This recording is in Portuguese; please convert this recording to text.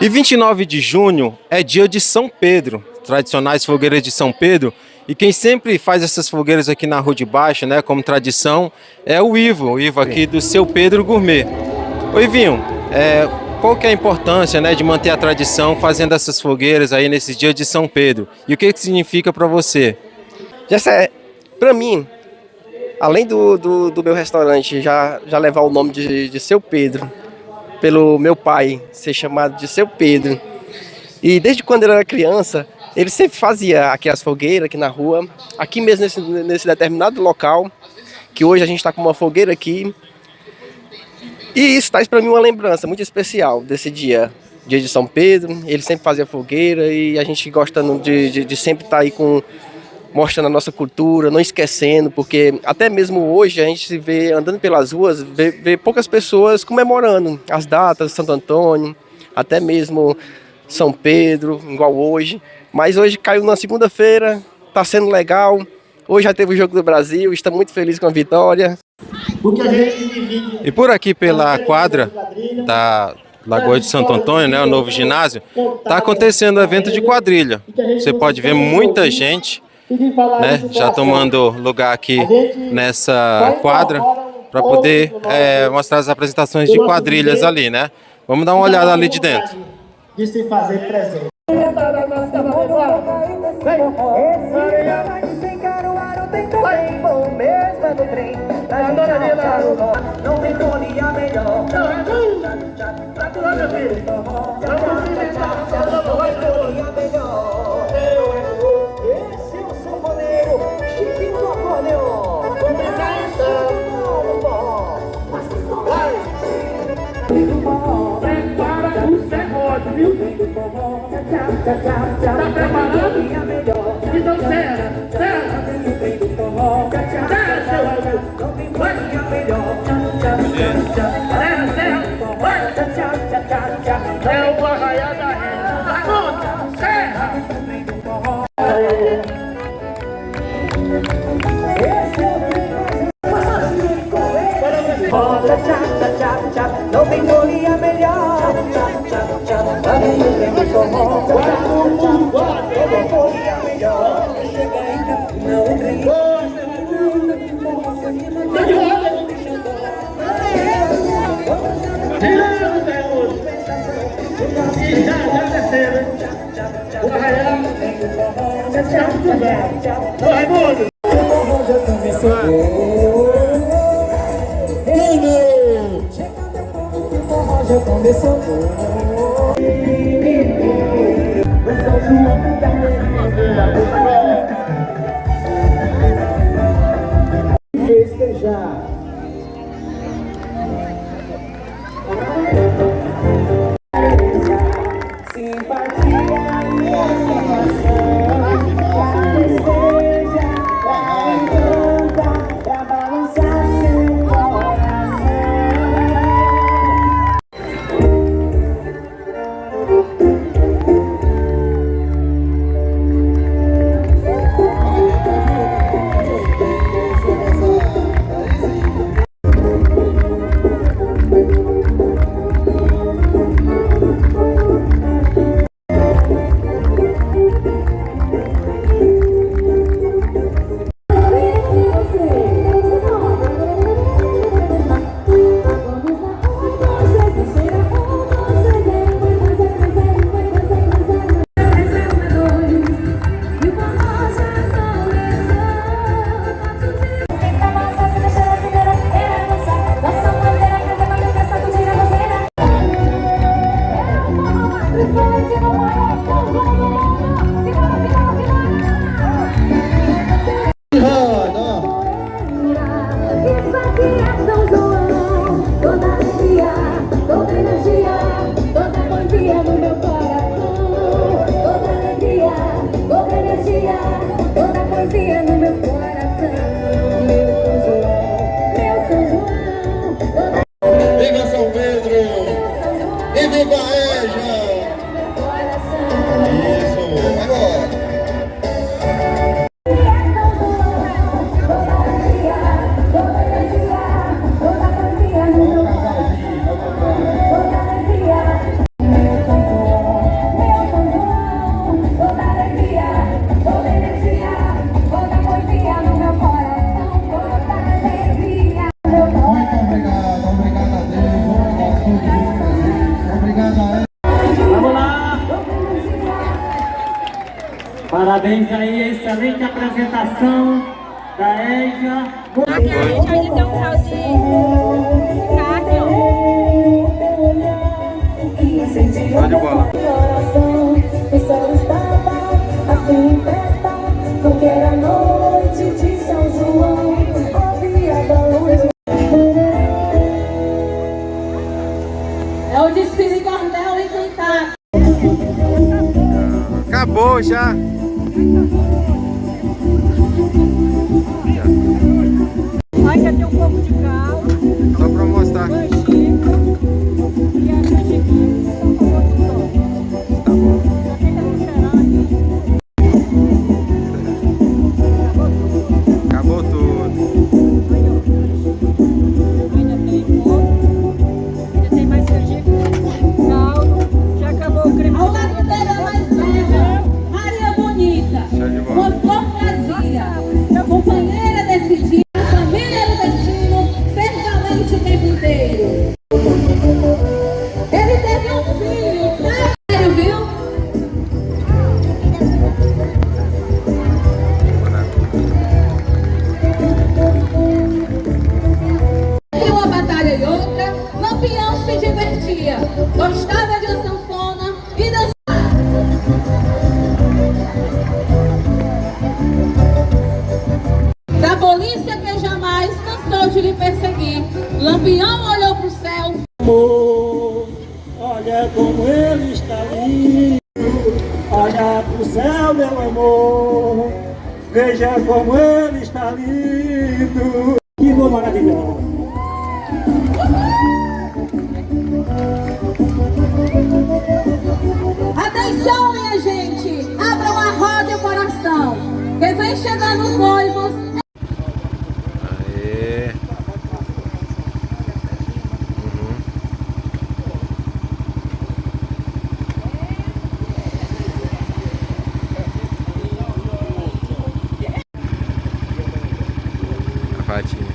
E 29 de junho é dia de São Pedro, tradicionais fogueiras de São Pedro. E quem sempre faz essas fogueiras aqui na Rua de Baixo, né, como tradição, é o Ivo aqui do Seu Pedro Gourmet. Oi, Ivinho, qual que é a importância, né, de manter a tradição fazendo essas fogueiras aí nesses dias de São Pedro? E o que que significa para você? Para mim, além do meu restaurante já levar o nome de Seu Pedro, pelo meu pai ser chamado de Seu Pedro, e desde quando ele era criança, ele sempre fazia aqui as fogueiras aqui na rua, aqui mesmo nesse determinado local, que hoje a gente está com uma fogueira aqui. E isso traz para mim uma lembrança muito especial desse dia de São Pedro. Ele sempre fazia fogueira e a gente gostando de sempre estar aí mostrando a nossa cultura, não esquecendo, porque até mesmo hoje a gente se vê andando pelas ruas, vê poucas pessoas comemorando as datas de Santo Antônio, até mesmo São Pedro, igual hoje. Mas hoje caiu na segunda-feira, está sendo legal. Hoje já teve o Jogo do Brasil, estamos muito felizes com a vitória. E por aqui pela quadra da Lagoa de Santo Antônio, né, o novo ginásio, está acontecendo o evento de quadrilha. Você pode ver muita gente, né, já tomando lugar aqui nessa quadra para poder mostrar as apresentações de quadrilhas ali, né? Vamos dar uma olhada ali de dentro. De se fazer presente. Não tem folia melhor. Pra tu olha, filho. Esse é o sanfoneiro, Chiquinho do acordeon. Prepara o serrote, viu? Tá preparado? Então serra, serra. Serra, seu amigo. Vai. Serra, serra. Vai. É o arraial da rede. Aguda, serra. Não tem folia melhor. Festejar. Parabéns aí, excelente apresentação da Égia. Aqui a gente ainda tem um grau de carne, ó. Show de bola. É o desfile cordel e cantar. Acabou já. Ainda tem um pouco de caldo, Só pra mostrar. manchica e a canjiquinha. Tá bom. Já tem que cheirar aqui. Acabou tudo. Aí, ó. Ainda tem pouco. Ainda tem mais canjica. Caldo. Já acabou o creme. Ao lado dela é mais velha, Maria Bonita, Show de bola. uma fantasia, companheira desse dia, família do destino, certamente o tempo inteiro. Ele teve um filho, sério, viu? Entre uma batalha e outra, Lampião se divertia, gostava de uma sanfona e dançava. Da polícia que jamais cansou de lhe perseguir, Lampião olhou pro céu. Amor, olha como ele está lindo. Olha pro céu, meu amor. Veja como ele está lindo. Que voz maravilhosa. Atenção, minha gente, abram a roda e o coração, que vem chegando os noivos. Aê. A fatinha.